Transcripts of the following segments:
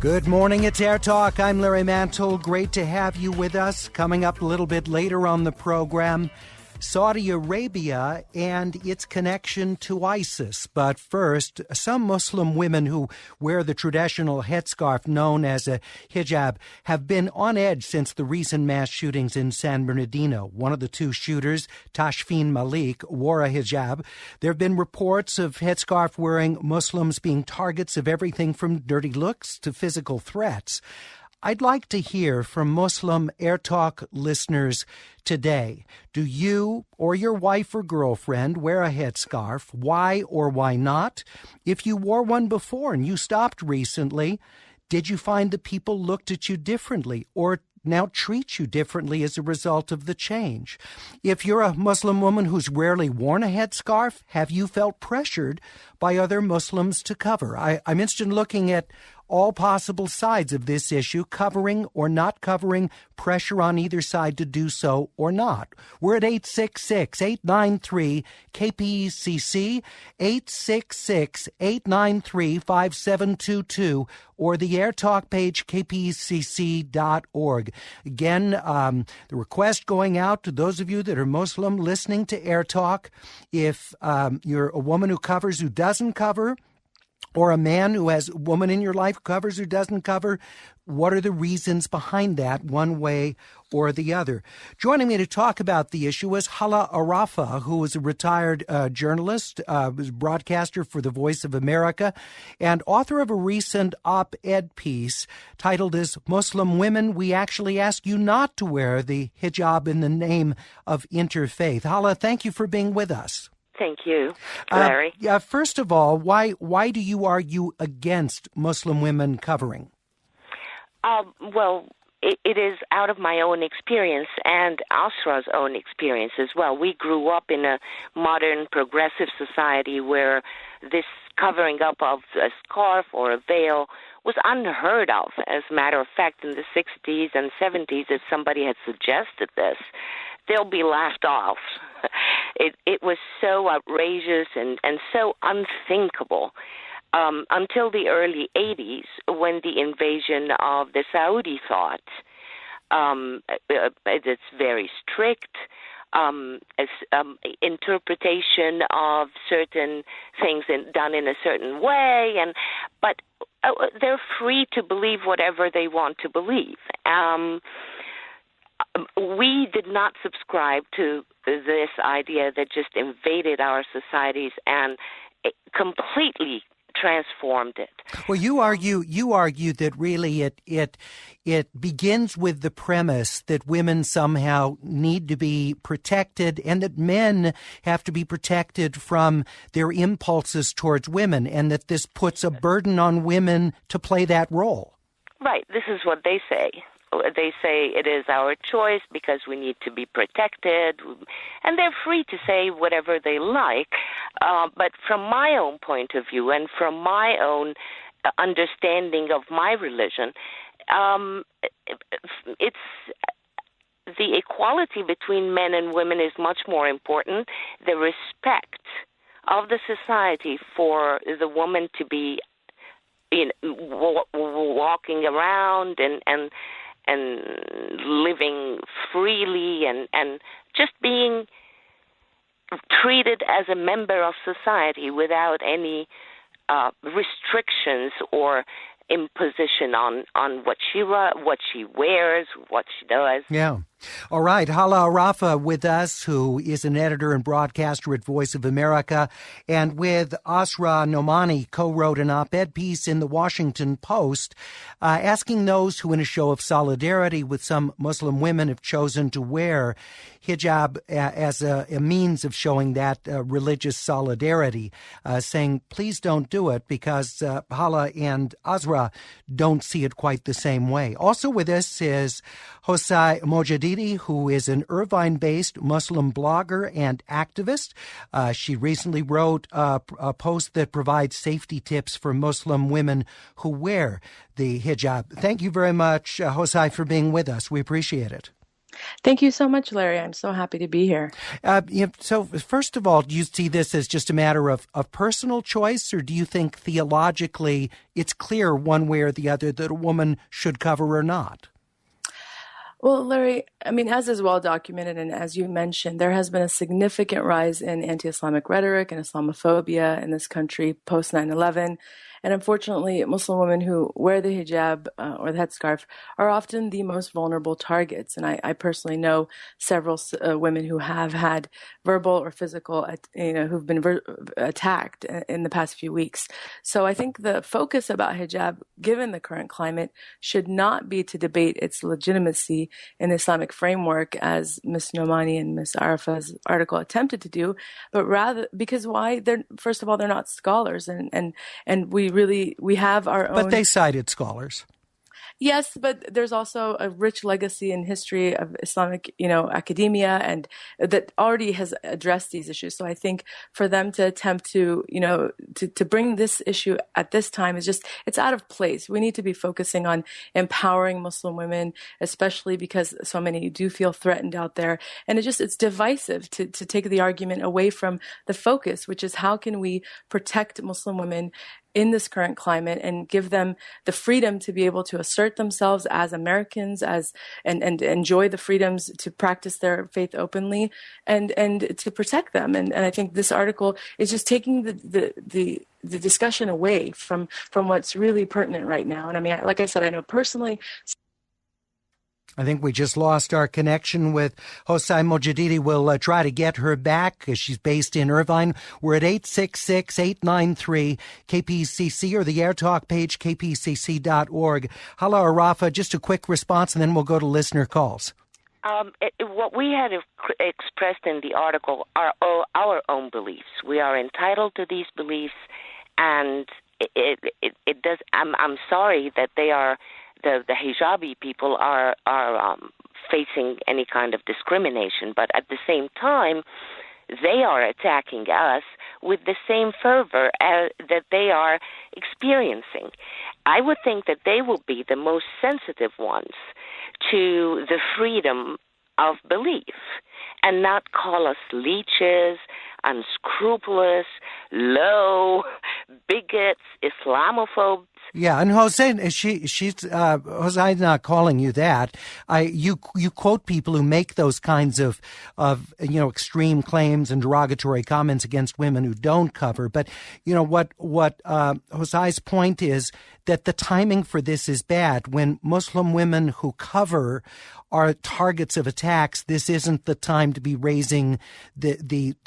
Good morning, it's Air Talk. I'm Larry Mantle. Great to have you with us. Coming up a little bit later on the program, Saudi Arabia and its connection to ISIS. But first, some Muslim women who wear the traditional headscarf known as a hijab have been on edge since the recent mass shootings in San Bernardino. One of the two shooters, Tashfeen Malik, wore a hijab. There have been reports of headscarf-wearing Muslims being targets of everything from dirty looks to physical threats. I'd like to hear from Muslim Air Talk listeners today. Do you or your wife or girlfriend wear a headscarf? Why or why not? If you wore one before and you stopped recently, did you find that people looked at you differently or now treat you differently as a result of the change? If you're a Muslim woman who's rarely worn a headscarf, have you felt pressured by other Muslims to cover? I'm interested in looking at all possible sides of this issue, covering or not covering, pressure on either side to do so or not. We're at 866-893-KPECC, 866-893-5722, or the Air Talk page, kpecc.org. Again, the request going out to those of you that are Muslim listening to Air Talk, if you're a woman who covers who doesn't cover, or a man who has a woman in your life who covers or doesn't cover, what are the reasons behind that, one way or the other? Joining me to talk about the issue is Hala Arafa, who is a retired journalist, broadcaster for the Voice of America, and author of a recent op-ed piece titled as Muslim Women, We Actually Ask You Not to Wear the Hijab in the Name of Interfaith. Hala, thank you for being with us. Thank you, Larry. First of all, why do you argue against Muslim women covering? Well, it is out of my own experience and Asra's own experience as well. We grew up in a modern, progressive society where this covering up of a scarf or a veil was unheard of. As a matter of fact, in the 60s and 70s, if somebody had suggested this, they'll be laughed off. It was so outrageous and so unthinkable until the early 80s when the invasion of the Saudi thought. It's very strict interpretation of certain things done in a certain way, but they're free to believe whatever they want to believe. We did not subscribe to this idea that just invaded our societies and completely transformed it. Well, you argue that really it begins with the premise that women somehow need to be protected and that men have to be protected from their impulses towards women, and that this puts a burden on women to play that role. Right. This is what they say. They say it is our choice because we need to be protected, and they're free to say whatever they like. But from my own point of view and from my own understanding of my religion, it's the equality between men and women is much more important. The respect of the society for the woman to be walking around and living freely and just being treated as a member of society without any restrictions or imposition on what she wears, what she does. Yeah. All right. Hala Arafa with us, who is an editor and broadcaster at Voice of America, and with Asra Nomani, co-wrote an op-ed piece in the Washington Post asking those who, in a show of solidarity with some Muslim women, have chosen to wear hijab as a means of showing that religious solidarity, saying, please don't do it, because Hala and Asra don't see it quite the same way. Also with us is Hosai Mojadidi, who is an Irvine-based Muslim blogger and activist. She recently wrote a post that provides safety tips for Muslim women who wear the hijab. Thank you very much, Hosai, for being with us. We appreciate it. Thank you so much, Larry. I'm so happy to be here. So first of all, do you see this as just a matter of personal choice, or do you think theologically it's clear one way or the other that a woman should cover or not? Well, Larry, I mean, as is well documented, and as you mentioned, there has been a significant rise in anti-Islamic rhetoric and Islamophobia in this country post 9/11. And unfortunately, Muslim women who wear the hijab or the headscarf are often the most vulnerable targets. And I personally know several women who have had verbal or physical, who've been attacked in the past few weeks. So I think the focus about hijab, given the current climate, should not be to debate its legitimacy in the Islamic framework, as Ms. Nomani and Ms. Arafa's article attempted to do, but rather because why? First of all, they're not scholars, and we have our own. But they cited scholars. Yes, but there's also a rich legacy and history of Islamic, academia, and that already has addressed these issues. So I think for them to attempt to, to bring this issue at this time it's out of place. We need to be focusing on empowering Muslim women, especially because so many do feel threatened out there. And it's divisive to take the argument away from the focus, which is how can we protect Muslim women in this current climate and give them the freedom to be able to assert themselves as Americans, and enjoy the freedoms to practice their faith openly and to protect them. And I think this article is just taking the discussion away from what's really pertinent right now. And I mean, like I said, I know personally. I think we just lost our connection with Hosai Mojadidi. We'll try to get her back because she's based in Irvine. We're at 866-893-KPCC or the AirTalk page, kpcc.org. Hala Arafa, just a quick response and then we'll go to listener calls. What we had expressed in the article are our own beliefs. We are entitled to these beliefs, and it does. I'm sorry that they are. The hijabi people are facing any kind of discrimination, but at the same time, they are attacking us with the same fervor that they are experiencing. I would think that they will be the most sensitive ones to the freedom of belief and not call us leeches, unscrupulous, low, bigots, Islamophobes. Yeah, and Hosei's not calling you that. You quote people who make those kinds of extreme claims and derogatory comments against women who don't cover. But what Hosei's point is that the timing for this is bad. When Muslim women who cover are targets of attacks, this isn't the time to be raising the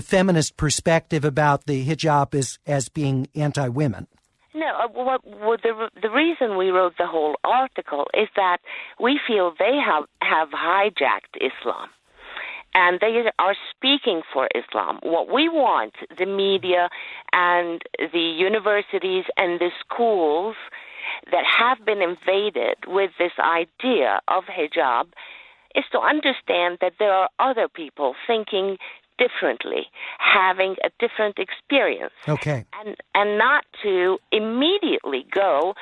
feminist perspective about the hijab as being anti-women. No, the reason we wrote the whole article is that we feel they have hijacked Islam, and they are speaking for Islam. What we want, the media and the universities and the schools that have been invaded with this idea of hijab, is to understand that there are other people thinking differently, having a different experience. Okay. And not to immediately go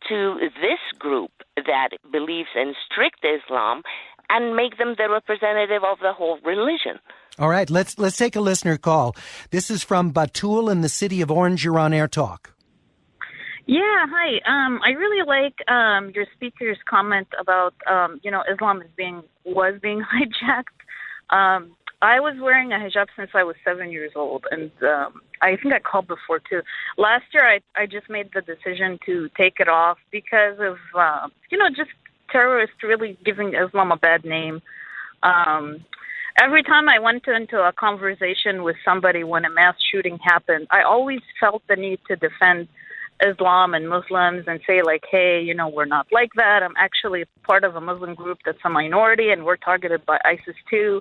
to this group that believes in strict Islam and make them the representative of the whole religion. All right, let's take a listener call. This is from Batul in the city of Orange. You're on Air Talk. Yeah, hi. I really like your speaker's comment about Islam was being hijacked. I was wearing a hijab since I was 7 years old, and I think I called before too. Last year, I just made the decision to take it off because of just terrorists really giving Islam a bad name. Every time I went into a conversation with somebody when a mass shooting happened, I always felt the need to defend Islam and Muslims and say, like, hey, we're not like that. I'm actually part of a Muslim group that's a minority, and we're targeted by ISIS too.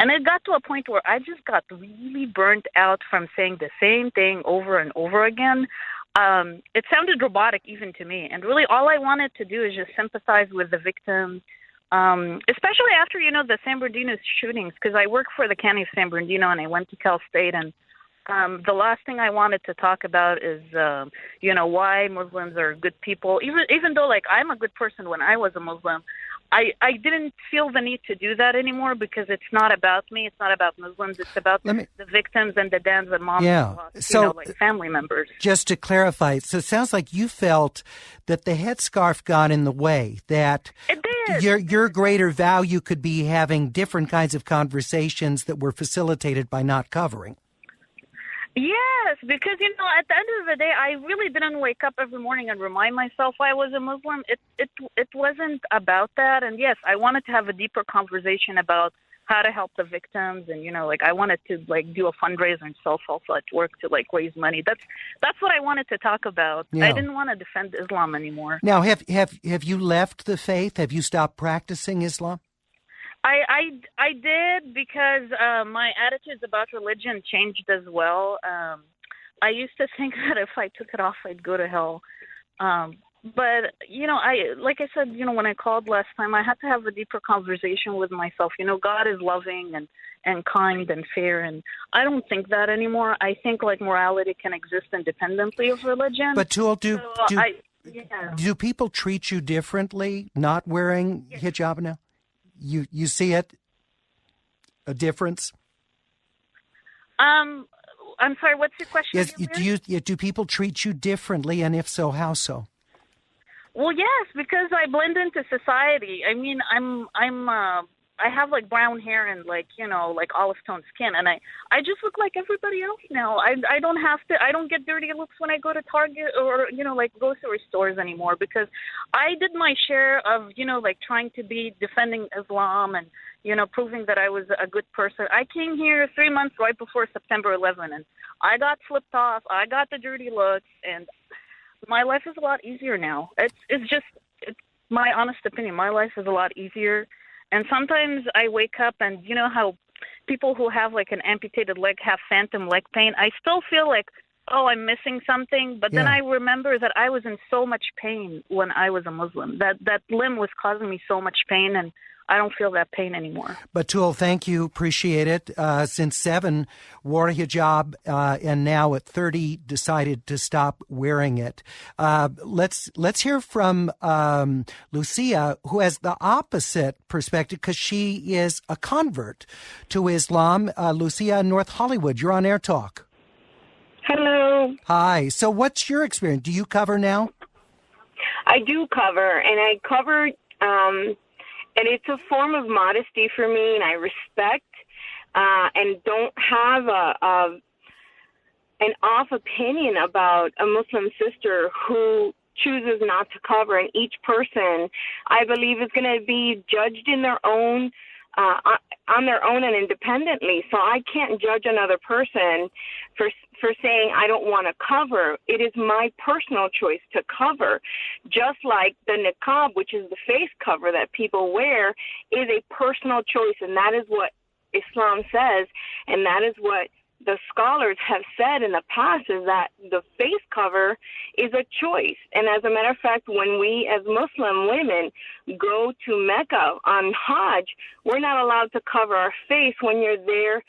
And it got to a point where I just got really burnt out from saying the same thing over and over again. It sounded robotic even to me. And really all I wanted to do is just sympathize with the victims, especially after, the San Bernardino shootings, because I work for the county of San Bernardino and I went to Cal State. And the last thing I wanted to talk about is, why Muslims are good people. Even though, like, I'm a good person when I was a Muslim, I didn't feel the need to do that anymore because it's not about me. It's not about Muslims. It's about the victims and the dads and moms and lost, like family members. Just to clarify, so it sounds like you felt that the headscarf got in the way, that it did. Your greater value could be having different kinds of conversations that were facilitated by not covering. Yes, because, at the end of the day, I really didn't wake up every morning and remind myself I was a Muslim. It wasn't about that. And yes, I wanted to have a deeper conversation about how to help the victims. And, I wanted to, do a fundraiser and self-help at work to, raise money. That's what I wanted to talk about. Yeah. I didn't want to defend Islam anymore. Now, have you left the faith? Have you stopped practicing Islam? I did because my attitudes about religion changed as well. I used to think that if I took it off, I'd go to hell. But, like I said, when I called last time, I had to have a deeper conversation with myself. God is loving and kind and fair, and I don't think that anymore. I think, morality can exist independently of religion. But, Tul, do people treat you differently not wearing hijab now? You see it? A difference? I'm sorry, what's your question? Yes, do people treat you differently, and if so, how so? Well, yes, because I blend into society. I mean, I have brown hair and olive tone skin, and I just look like everybody else now. I don't have to. I don't get dirty looks when I go to Target or grocery stores anymore because I did my share of trying to be defending Islam and proving that I was a good person. I came here 3 months right before September 11, and I got flipped off. I got the dirty looks, and my life is a lot easier now. It's my honest opinion. My life is a lot easier. And sometimes I wake up and how people who have an amputated leg have phantom leg pain. I still feel I'm missing something. But then I remember that I was in so much pain when I was a Muslim. That limb was causing me so much pain, and I don't feel that pain anymore. But Tul, thank you. Appreciate it. Since 7, wore a hijab, and now at 30 decided to stop wearing it. Let's hear from Lucia, who has the opposite perspective because she is a convert to Islam. Lucia in North Hollywood, you're on Air Talk. Hello. Hi. So what's your experience? Do you cover now? I do cover, and I cover... and it's a form of modesty for me, and I respect and don't have an off opinion about a Muslim sister who chooses not to cover. And each person, I believe, is going to be judged in their own, on their own and independently. So I can't judge another person for saying I don't want to cover. It is my personal choice to cover. Just like the niqab, which is the face cover that people wear, is a personal choice, and that is what Islam says, and that is what the scholars have said in the past, is that the face cover is a choice. And as a matter of fact, when we as Muslim women go to Mecca on Hajj, we're not allowed to cover our face when you're there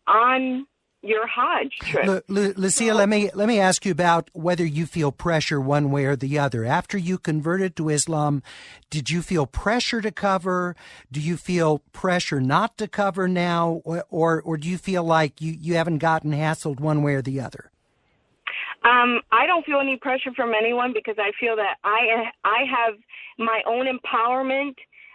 on your Hajj trip. Lucia, let me ask you about whether you feel pressure one way or the other. After you converted to Islam, did you feel pressure to cover? Do you feel pressure not to cover now? Or do you feel like you haven't gotten hassled one way or the other? I don't feel any pressure from anyone because I feel that I have my own empowerment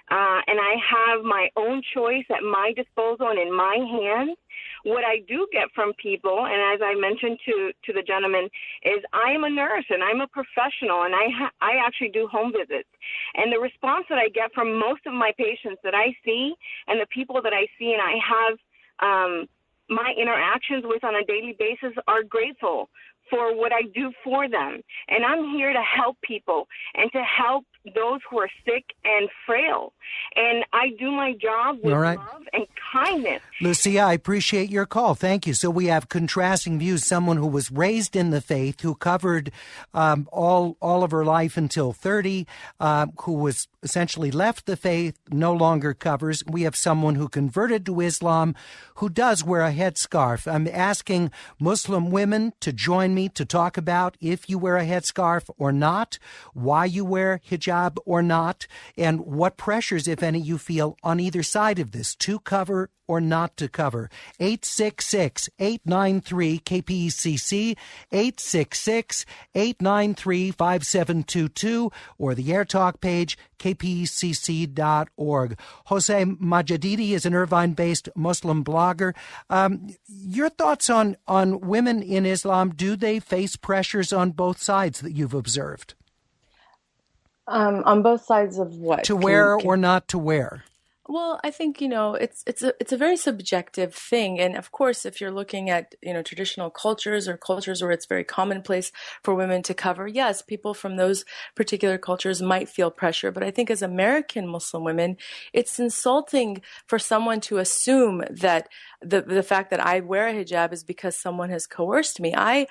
and I have my own choice at my disposal and in my hands. What I do get from people, and as I mentioned to the gentleman, is I am a nurse and I'm a professional, and I actually do home visits. And the response that I get from most of my patients that I see and the people that I see and I have my interactions with on a daily basis are grateful for what I do for them. And I'm here to help people and to help those who are sick and frail. And I do my job with love and kindness. Lucia, I appreciate your call. Thank you. So we have contrasting views. Someone who was raised in the faith, who covered all of her life until 30, who was essentially left the faith, no longer covers. We have someone who converted to Islam, who does wear a headscarf. I'm asking Muslim women to join me me to talk about if you wear a headscarf or not, why you wear hijab or not, and what pressures, if any, you feel on either side of this, to cover or not to cover. 866-893-KPECC, 866-893-5722, or the Air Talk page, kpecc.org. Jose Majadidi is an Irvine-based Muslim blogger. Your thoughts on women in Islam, do they face pressures on both sides that you've observed? On both sides of what? To wear or not to wear? Well, I think, it's a very subjective thing. And of course, if you're looking at, traditional cultures or cultures where it's very commonplace for women to cover, yes, people from those particular cultures might feel pressure. But I think as American Muslim women, it's insulting for someone to assume that the fact that I wear a hijab is because someone has coerced me. I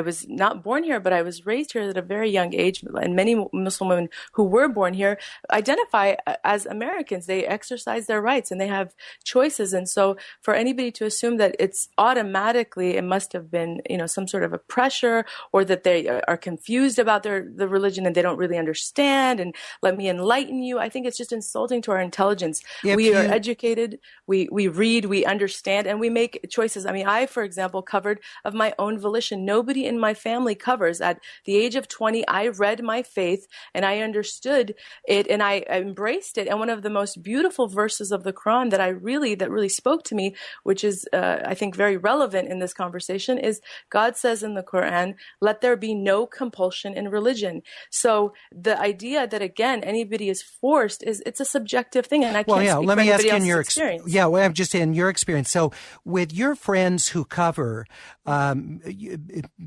was not born here, but I was raised here at a very young age. And many Muslim women who were born here identify as Americans. They exercise their rights and they have choices. And so for anybody to assume that it's automatically, it must have been, some sort of a pressure, or that they are confused about the religion and they don't really understand, and let me enlighten you. I think it's just insulting to our intelligence. We are educated, we read, we understand, and we make choices. I mean, I, for example, covered of my own volition. Nobody in my family covers. At the age of 20, I read my faith and I understood it and I embraced it. And one of the most beautiful verses of the Quran that really spoke to me, which is, I think, very relevant in this conversation, is God says in the Quran, "Let there be no compulsion in religion." So the idea that, again, anybody is forced it's a subjective thing, and I can't speak let for me ask anybody in your else's experience. I'm just in your experience. So with your friends who cover,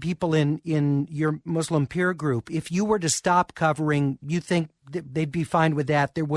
people in your Muslim peer group, if you were to stop covering, you think they'd be fine with that? You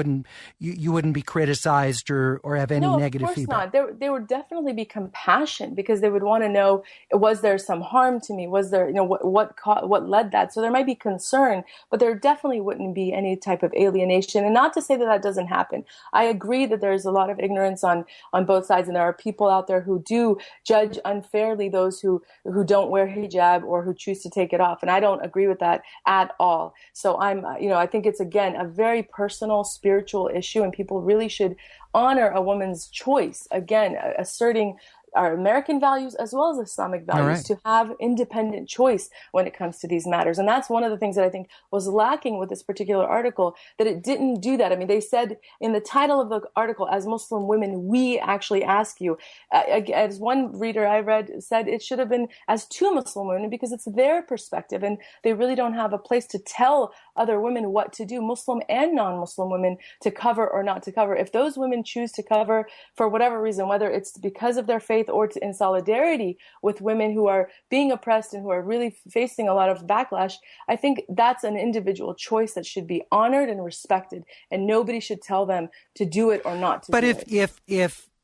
wouldn't be criticized or have any negative feedback? No, of course not. There would definitely be compassion, because they would want to know, was there some harm to me? Was there, what led that? So there might be concern, but there definitely wouldn't be any type of alienation. And not to say that doesn't happen. I agree that there's a lot of ignorance on both sides, and there are people out there who do judge unfairly those who don't wear hijab or who choose to take it off. And I don't agree with that at all. So I think it's, again, a very personal, spiritual issue, and people really should honor a woman's choice, again, asserting our American values as well as Islamic values, to have independent choice when it comes to these matters. And that's one of the things that I think was lacking with this particular article, that it didn't do that. I mean, they said in the title of the article, "As Muslim women, we actually ask you." As one reader I read said, it should have been "as two Muslim women," because it's their perspective, and they really don't have a place to tell other women what to do, Muslim and non-Muslim women, to cover or not to cover. If those women choose to cover for whatever reason, whether it's because of their faith or in solidarity with women who are being oppressed and who are really facing a lot of backlash, I think that's an individual choice that should be honored and respected, and nobody should tell them to do it or not to do it. But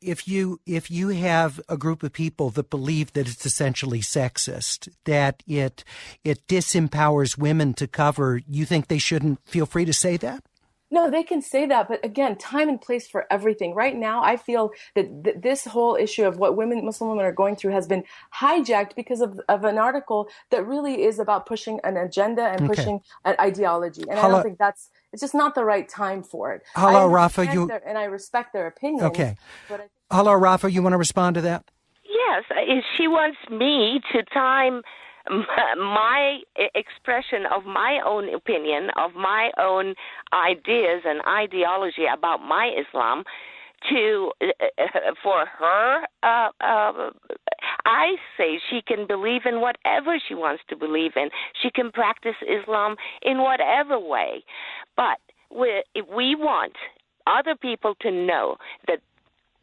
if you have a group of people that believe that it's essentially sexist, that it disempowers women to cover, you think they shouldn't feel free to say that? No, they can say that, but again, time and place for everything. Right now, I feel that this whole issue of what Muslim women are going through has been hijacked because of an article that really is about pushing an agenda and pushing an ideology. And I don't think it's just not the right time for it. Hello, Rafa. And I respect their opinions. Okay. Hello, Rafa. You want to respond to that? Yes. She wants me to time my expression of my own opinion, of my own ideas and ideology about my Islam for her. I say she can believe in whatever she wants to believe in. She can practice Islam in whatever way. But we want other people to know that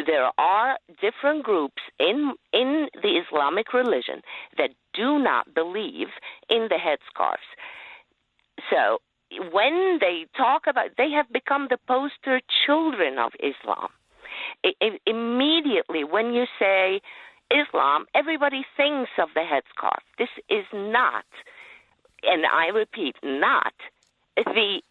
there are different groups in the Islamic religion that do not believe in the headscarves. So when they talk about, they have become the poster children of Islam. Immediately when you say Islam, everybody thinks of the headscarf. This is not, and I repeat, not the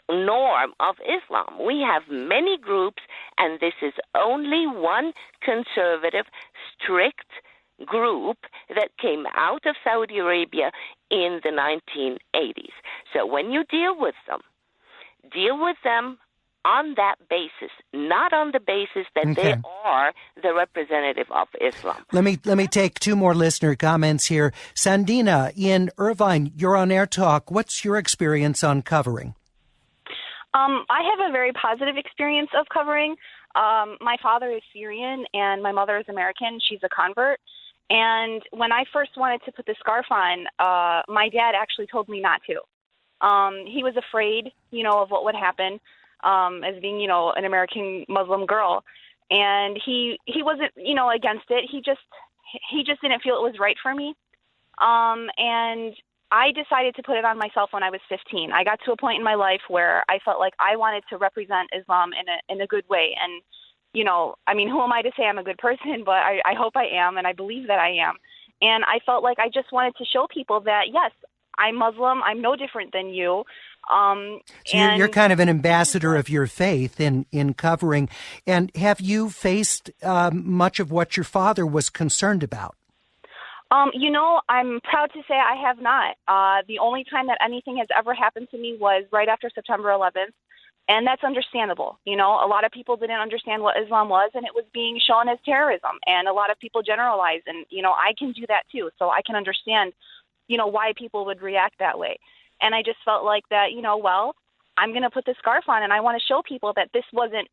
norm of Islam. We have many groups, and this is only one conservative, strict group that came out of Saudi Arabia in the 1980s. So when you deal with them on that basis, not on the basis that they are the representative of Islam. Let me take two more listener comments here. Sandina in Irvine, you're on Air Talk. What's your experience on covering? I have a very positive experience of covering. My father is Syrian and my mother is American. She's a convert. And when I first wanted to put the scarf on, my dad actually told me not to. He was afraid, of what would happen as being, an American Muslim girl. And he wasn't, against it. He just didn't feel it was right for me. And I decided to put it on myself when I was 15. I got to a point in my life where I felt like I wanted to represent Islam in a good way. And, who am I to say I'm a good person? But I hope I am, and I believe that I am. And I felt like I just wanted to show people that, yes, I'm Muslim. I'm no different than you. So you're kind of an ambassador of your faith in covering. And have you faced much of what your father was concerned about? I'm proud to say I have not. The only time that anything has ever happened to me was right after September 11th, and that's understandable. A lot of people didn't understand what Islam was, and it was being shown as terrorism, and a lot of people generalize, and, I can do that too, so I can understand, why people would react that way. And I just felt like that, I'm going to put the scarf on, and I want to show people that this wasn't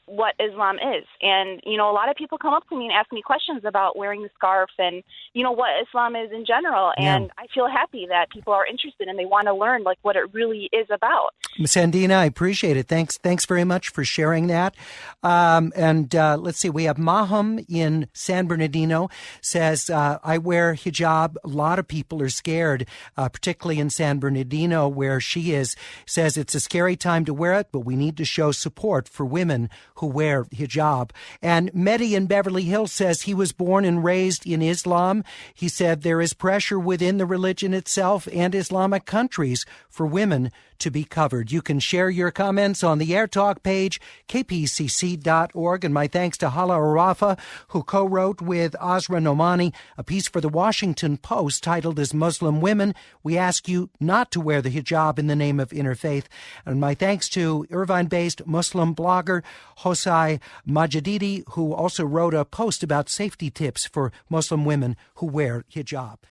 what Islam is. And, a lot of people come up to me and ask me questions about wearing the scarf and, what Islam is in general. And I feel happy that people are interested and they want to learn what it really is about. Sandina, I appreciate it. Thanks very much for sharing that. Let's see, we have Maham in San Bernardino says, I wear hijab. A lot of people are scared, particularly in San Bernardino where she is. Says it's a scary time to wear it, but we need to show support for women who wear hijab. And Mehdi in Beverly Hills says he was born and raised in Islam. He said there is pressure within the religion itself and Islamic countries for women to be covered. You can share your comments on the Air Talk page, kpcc.org. And my thanks to Hala Arafa, who co-wrote with Azra Nomani a piece for the Washington Post titled As Muslim Women, We Ask You Not to Wear the Hijab in the Name of Interfaith. And my thanks to Irvine-based Muslim blogger Hosai Majididi, who also wrote a post about safety tips for Muslim women who wear hijab.